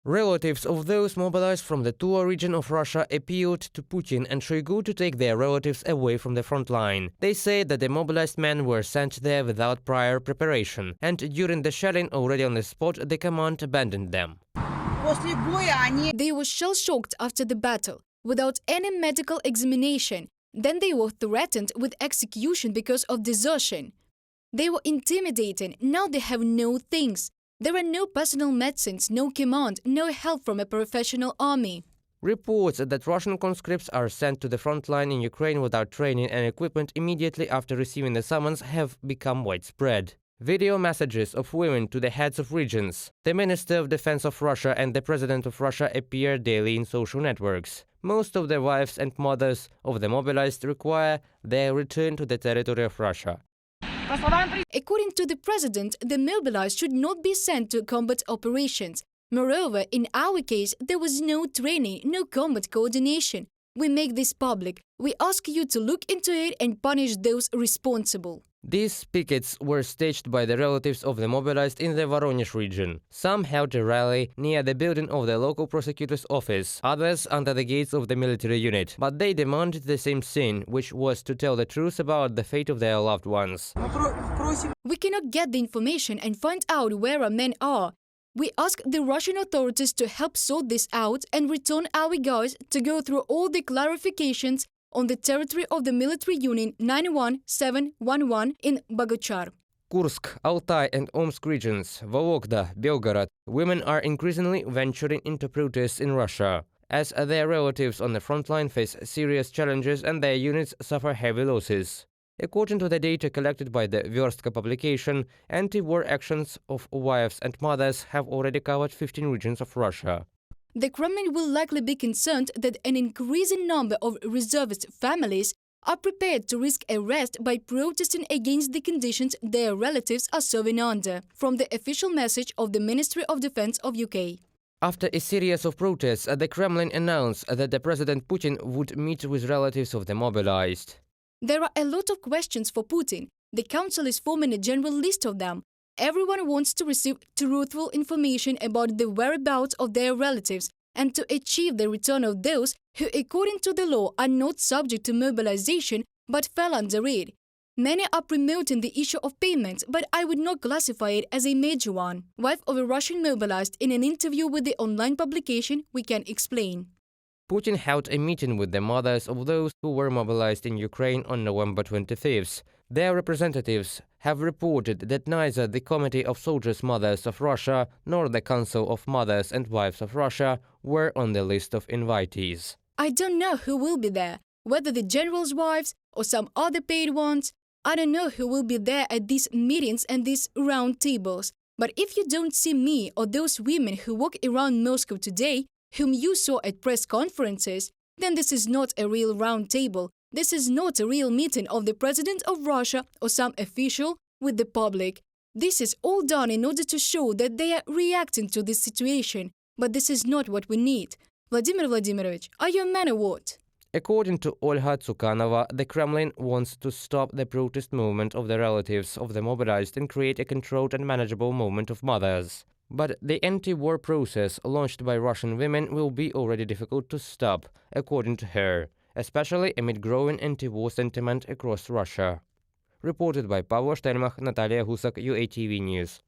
Relatives of those mobilized from the Tula region of Russia appealed to Putin and Shoigu to take their relatives away from the front line. They say that the mobilized men were sent there without prior preparation, and during the shelling already on the spot, the command abandoned them. They were shell-shocked after the battle, without any medical examination. Then they were threatened with execution because of desertion. They were intimidated. Now they have no things. There are no personal medicines, no command, no help from a professional army. Reports that Russian conscripts are sent to the front line in Ukraine without training and equipment immediately after receiving the summons have become widespread. Video messages of women to the heads of regions, the Minister of Defense of Russia and the President of Russia appear daily in social networks. Most of the wives and mothers of the mobilized require their return to the territory of Russia. According to the president, the mobilized should not be sent to combat operations. Moreover, in our case, there was no training, no combat coordination. We make this public. We ask you to look into it and punish those responsible. These pickets were staged by the relatives of the mobilized in the Voronezh region. Some held a rally near the building of the local prosecutor's office, others under the gates of the military unit. But they demanded the same thing, which was to tell the truth about the fate of their loved ones. We cannot get the information and find out where our men are. We ask the Russian authorities to help sort this out and return our guys to go through all the clarifications on the territory of the military unit 91711 in Boguchar. Kursk, Altai and Omsk regions, Vologda, Belgorod, women are increasingly venturing into protests in Russia, as their relatives on the front line face serious challenges and their units suffer heavy losses. According to the data collected by the Verstka publication, anti-war actions of wives and mothers have already covered 15 regions of Russia. The Kremlin will likely be concerned that an increasing number of reservist families are prepared to risk arrest by protesting against the conditions their relatives are serving under, from the official message of the Ministry of Defense of UK. After a series of protests, the Kremlin announced that the President Putin would meet with relatives of the mobilized. There are a lot of questions for Putin. The council is forming a general list of them. Everyone wants to receive truthful information about the whereabouts of their relatives and to achieve the return of those who, according to the law, are not subject to mobilization but fell under it. Many are promoting the issue of payments, but I would not classify it as a major one. Wife of a Russian mobilized, in an interview with the online publication, We Can Explain. Putin held a meeting with the mothers of those who were mobilized in Ukraine on November 25th. Their representatives have reported that neither the Committee of Soldiers' Mothers of Russia nor the Council of Mothers and Wives of Russia were on the list of invitees. I don't know who will be there, whether the generals' wives or some other paid ones. I don't know who will be there at these meetings and these round tables. But if you don't see me or those women who walk around Moscow today, whom you saw at press conferences, then this is not a real round table. This is not a real meeting of the President of Russia or some official with the public. This is all done in order to show that they are reacting to this situation. But this is not what we need. Vladimir Vladimirovich, are you a man or what? According to Olga Tsukanova, the Kremlin wants to stop the protest movement of the relatives of the mobilized and create a controlled and manageable movement of mothers. But the anti-war process launched by Russian women will be already difficult to stop, according to her, especially amid growing anti-war sentiment across Russia. Reported by Pavlo Shtelmach, Natalia Husak, UATV News.